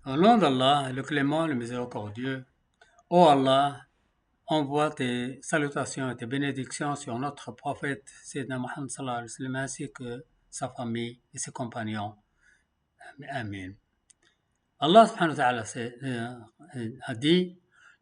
Au nom d'Allah, le clément, le miséricordieux, ô Allah, envoie tes salutations et tes bénédictions sur notre prophète Sayyidina Muhammad sallallahu alayhi wa sallam, ainsi que sa famille et ses compagnons. Amen. Allah subhanahu wa ta'ala a dit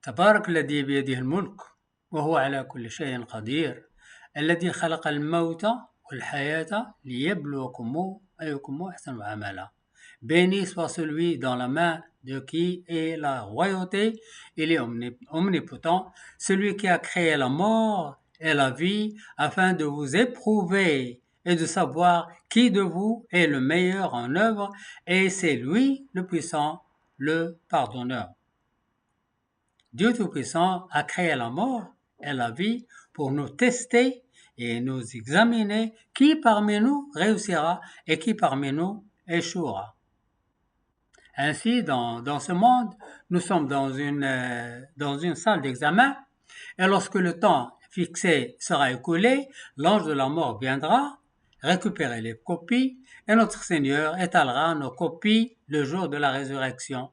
تبارك الذي بيده الملك وهو على كل شيء قدير الذي خلق الموت والحياة ليبلوكم أيكم أحسن عملا. Béni soit celui dans la main de qui est la royauté, il est omnipotent, celui qui a créé la mort et la vie afin de vous éprouver et de savoir qui de vous est le meilleur en œuvre, et c'est lui le puissant, le pardonneur. Dieu Tout-Puissant a créé la mort et la vie pour nous tester et nous examiner qui parmi nous réussira et qui parmi nous échouera. Ainsi, dans ce monde, nous sommes dans une salle d'examen, et lorsque le temps fixé sera écoulé, l'ange de la mort viendra récupérer les copies, et notre Seigneur étalera nos copies le jour de la résurrection.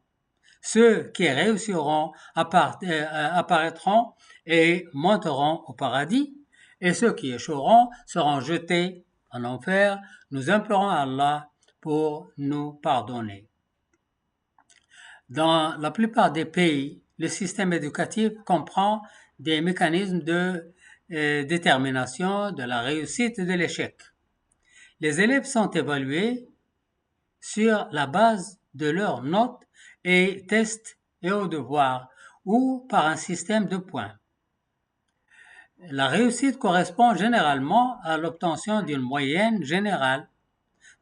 Ceux qui réussiront apparaîtront et monteront au paradis, et ceux qui échoueront seront jetés en enfer. Nous implorons Allah pour nous pardonner. Dans la plupart des pays, le système éducatif comprend des mécanismes de détermination de la réussite et de l'échec. Les élèves sont évalués sur la base de leurs notes et tests et aux devoirs ou par un système de points. La réussite correspond généralement à l'obtention d'une moyenne générale,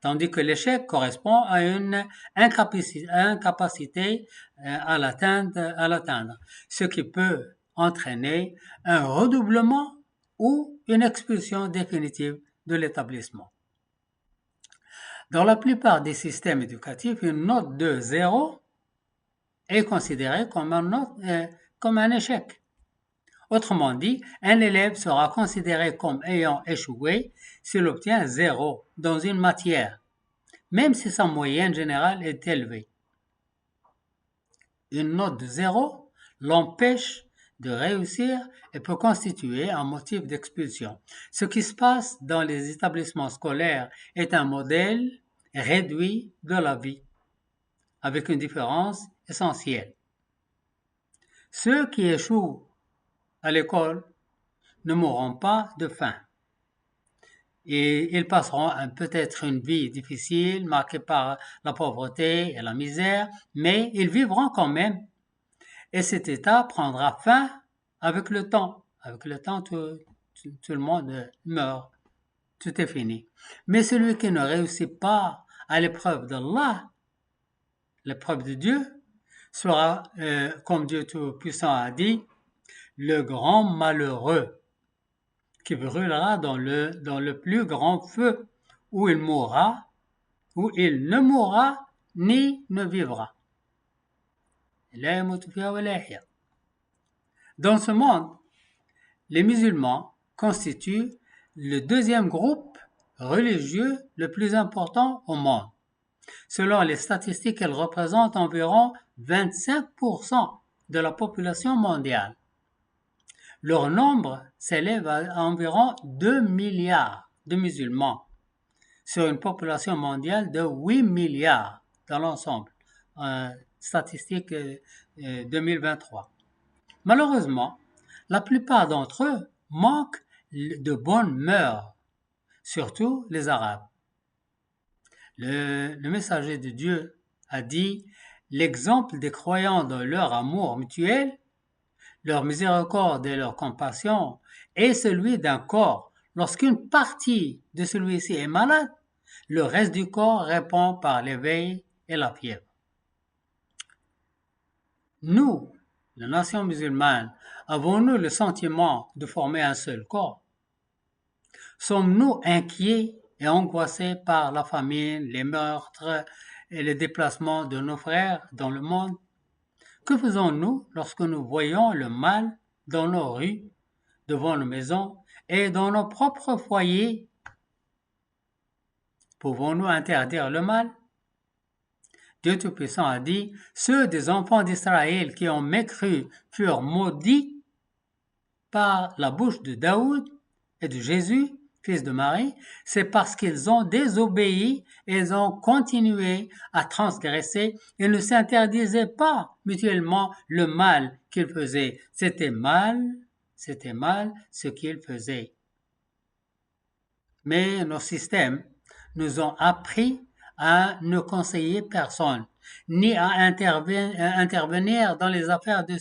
tandis que l'échec correspond à une incapacité à l'atteindre, ce qui peut entraîner un redoublement ou une expulsion définitive de l'établissement. Dans la plupart des systèmes éducatifs, une note de 0 est considérée comme un échec. Autrement dit, un élève sera considéré comme ayant échoué s'il obtient 0 dans une matière, même si sa moyenne générale est élevée. Une note de 0 l'empêche de réussir et peut constituer un motif d'expulsion. Ce qui se passe dans les établissements scolaires est un modèle réduit de la vie, avec une différence essentielle. Ceux qui échouent à l'école ne mourront pas de faim. Et ils passeront peut-être une vie difficile, marquée par la pauvreté et la misère, mais ils vivront quand même. Et cet état prendra fin avec le temps. Avec le temps, tout le monde meurt. Tout est fini. Mais celui qui ne réussit pas à l'épreuve d'Allah, l'épreuve de Dieu, sera, comme Dieu Tout-Puissant a dit, le grand malheureux qui brûlera dans le plus grand feu, où il ne mourra ni ne vivra. Dans ce monde, les musulmans constituent le deuxième groupe religieux le plus important au monde. Selon les statistiques, elles représentent environ 25% de la population mondiale. Leur nombre s'élève à environ 2 milliards de musulmans sur une population mondiale de 8 milliards dans l'ensemble, statistique 2023. Malheureusement, la plupart d'entre eux manquent de bonnes mœurs, surtout les Arabes. Le messager de Dieu a dit « L'exemple des croyants dans leur amour mutuel, leur miséricorde et leur compassion est celui d'un corps. Lorsqu'une partie de celui-ci est malade, le reste du corps répond par l'éveil et la fièvre. » Nous, la nation musulmane, avons-nous le sentiment de former un seul corps? Sommes-nous inquiets et angoissés par la famine, les meurtres et les déplacements de nos frères dans le monde? Que faisons-nous lorsque nous voyons le mal dans nos rues, devant nos maisons et dans nos propres foyers? Pouvons-nous interdire le mal? Dieu Tout-Puissant a dit, « Ceux des enfants d'Israël qui ont mécru furent maudits par la bouche de Daoud et de Jésus, fils de Marie, c'est parce qu'ils ont désobéi et ils ont continué à transgresser et ne s'interdisaient pas mutuellement le mal qu'ils faisaient. C'était mal ce qu'ils faisaient. Mais nos systèmes nous ont appris à ne conseiller personne, ni à intervenir dans les affaires de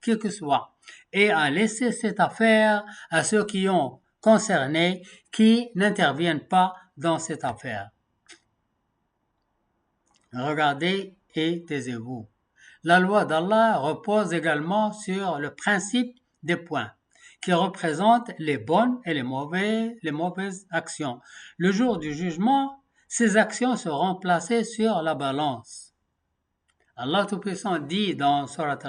qui que soit, et à laisser cette affaire à ceux qui ont concerné, qui n'interviennent pas dans cette affaire. Regardez et taisez-vous. La loi d'Allah repose également sur le principe des points, qui représentent les bonnes et les mauvaises actions. Le jour du jugement, ces actions seront placées sur la balance. Allah Tout-Puissant dit dans Surat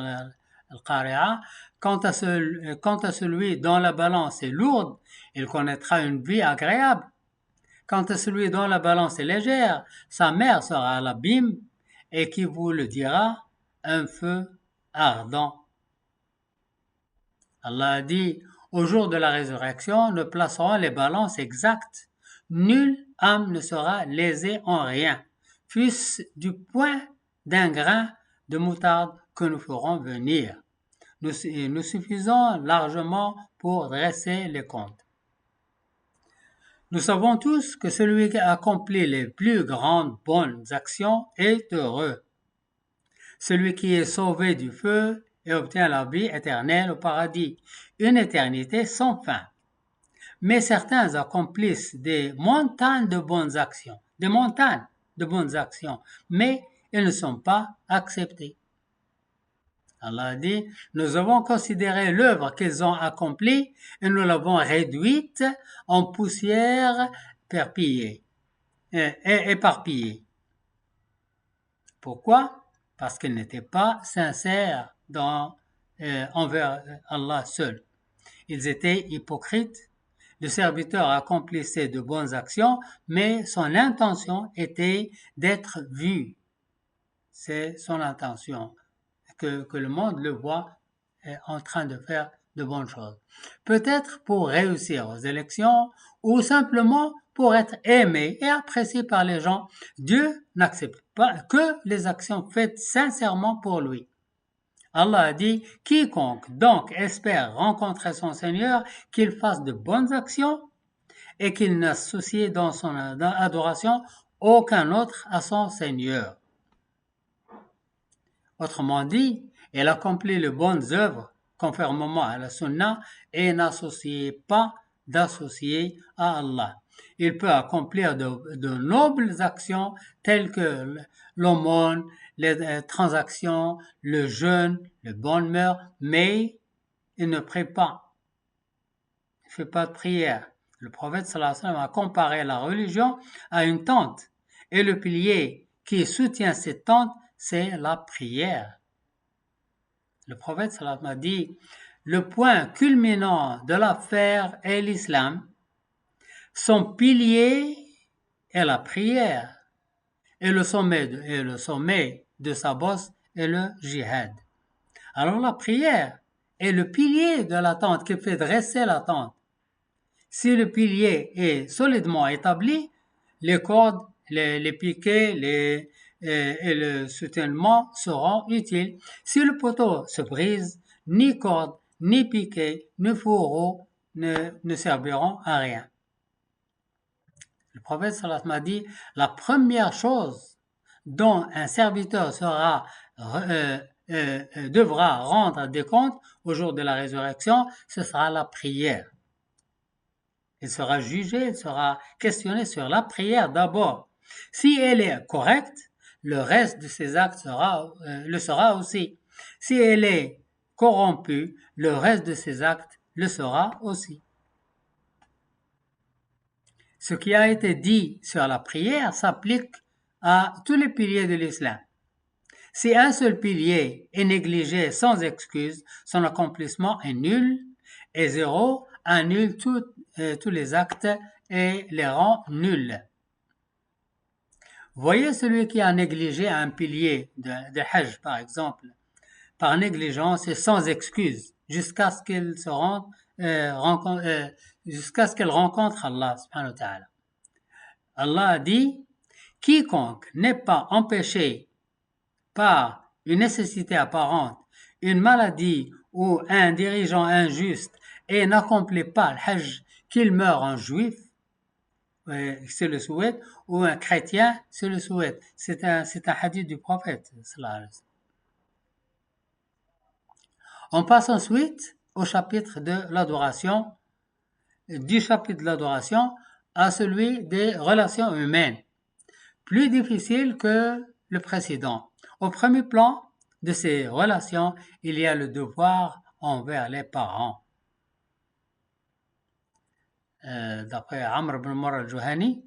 Al-Qari'ah, quant à celui dont la balance est lourde, il connaîtra une vie agréable. Quant à celui dont la balance est légère, sa mère sera à l'abîme et qui vous le dira, un feu ardent. Allah a dit, au jour de la résurrection, nous placerons les balances exactes. Nulle âme ne sera lésée en rien, fût-ce du point d'un grain de moutarde que nous ferons venir. Nous suffisons largement pour dresser les comptes. Nous savons tous que celui qui accomplit les plus grandes bonnes actions est heureux. Celui qui est sauvé du feu et obtient la vie éternelle au paradis, une éternité sans fin. Mais certains accomplissent des montagnes de bonnes actions, mais ils ne sont pas acceptés. Allah a dit, nous avons considéré l'œuvre qu'ils ont accomplie et nous l'avons réduite en poussière éparpillée. Pourquoi? Parce qu'ils n'étaient pas sincères envers Allah seul. Ils étaient hypocrites. Le serviteur accomplissait de bonnes actions, mais son intention était d'être vu. C'est son intention, que le monde le voit en train de faire de bonnes choses. Peut-être pour réussir aux élections ou simplement pour être aimé et apprécié par les gens. Dieu n'accepte pas que les actions faites sincèrement pour lui. Allah a dit, quiconque donc espère rencontrer son Seigneur, qu'il fasse de bonnes actions et qu'il n'associe dans son adoration aucun autre à son Seigneur. Autrement dit, il accomplit les bonnes œuvres conformément à la Sunna et n'associe pas d'associé à Allah. Il peut accomplir de nobles actions telles que l'aumône, les transactions, le jeûne, les bonnes mœurs, mais il ne prie pas. Il ne fait pas de prière. Le prophète sallallahu alayhi wa sallam a comparé la religion à une tente et le pilier qui soutient cette tente, c'est la prière. Le prophète sallallahu alayhi wa sallam a dit, le point culminant de l'affaire est l'islam. Son pilier est la prière et le sommet de sa bosse est le jihad. Alors la prière est le pilier de la tente qui fait dresser la tente. Si le pilier est solidement établi, les cordes, les piquets et le soutènement seront utiles. Si le poteau se brise, ni corde, ni piquet, ni fourreau ne serviront à rien. Le prophète sallallahu alayhi wa sallam a dit, la première chose dont un serviteur devra rendre des comptes au jour de la résurrection, ce sera la prière. Il sera jugé, il sera questionné sur la prière d'abord. Si elle est correcte, le reste de ses actes le sera aussi. Si elle est corrompue, le reste de ses actes le sera aussi. Ce qui a été dit sur la prière s'applique à tous les piliers de l'islam. Si un seul pilier est négligé sans excuse, son accomplissement est nul et zéro annule tous les actes et les rend nuls. Voyez celui qui a négligé un pilier de Hajj, par exemple, par négligence et sans excuse, jusqu'à ce qu'il se jusqu'à ce qu'elle rencontre Allah subhanahu wa ta'ala. Allah a dit, quiconque n'est pas empêché par une nécessité apparente, une maladie ou un dirigeant injuste et n'accomplit pas le Hajj, qu'il meure en juif, c'est le souhait, ou un chrétien, c'est le souhait. C'est un hadith du prophète. On passe ensuite au chapitre de l'adoration, du chapitre de l'adoration à celui des relations humaines, plus difficile que le précédent. Au premier plan de ces relations, il y a le devoir envers les parents. D'après Amr ibn Murra al-Juhani,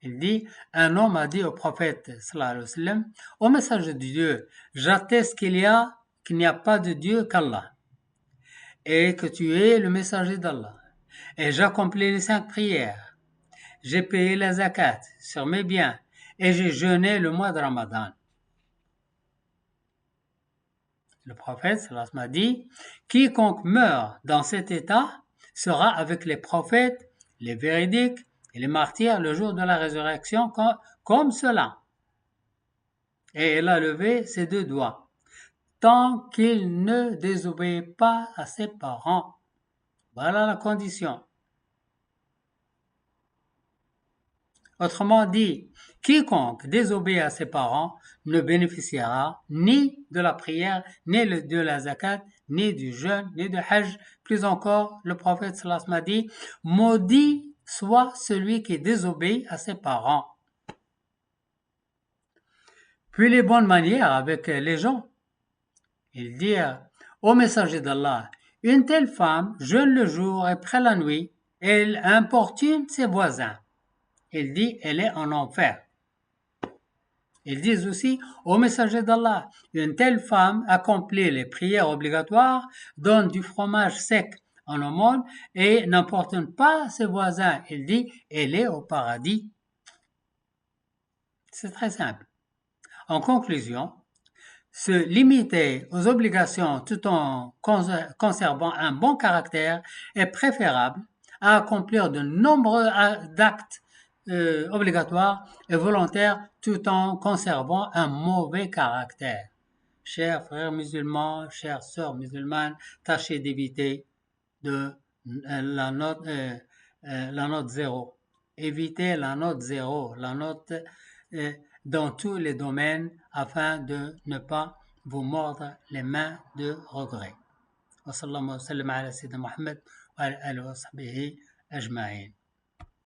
il dit, un homme a dit au prophète, sallallahu alayhi wa sallam, au message de Dieu, j'atteste qu'il n'y a pas de Dieu qu'Allah, et que tu es le messager d'Allah, et j'accomplis les 5 prières, j'ai payé la zakat sur mes biens, et j'ai jeûné le mois de Ramadan. Le prophète sallallahu alayhi wa sallam a dit, quiconque meurt dans cet état sera avec les prophètes, les véridiques et les martyrs le jour de la résurrection comme cela. Et il a levé ses 2 doigts, tant qu'il ne désobéit pas à ses parents. Voilà la condition. Autrement dit, quiconque désobéit à ses parents ne bénéficiera ni de la prière, ni de la zakat, ni du jeûne, ni du hajj. Plus encore, le prophète sallallahu alayhi wa sallam a dit, maudit soit celui qui désobéit à ses parents. Puis les bonnes manières avec les gens. Il dit au messager d'Allah, une telle femme jeûne le jour et prie la nuit, elle importune ses voisins. Il dit, elle est en enfer. Ils disent aussi, au messager d'Allah, une telle femme accomplit les prières obligatoires, donne du fromage sec en aumône et n'importune pas ses voisins. Il dit, elle est au paradis. C'est très simple. En conclusion, se limiter aux obligations tout en conservant un bon caractère est préférable à accomplir de nombreux actes obligatoires et volontaires tout en conservant un mauvais caractère. Chers frères musulmans, chères sœurs musulmanes, tâchez d'éviter la note 0. Évitez la note 0, la note dans tous les domaines afin de ne pas vous mordre les mains de regret. Wa sallallahu wa sallam ala sayyidina Muhammad wa ala alihi wa sahbihi ajma'in.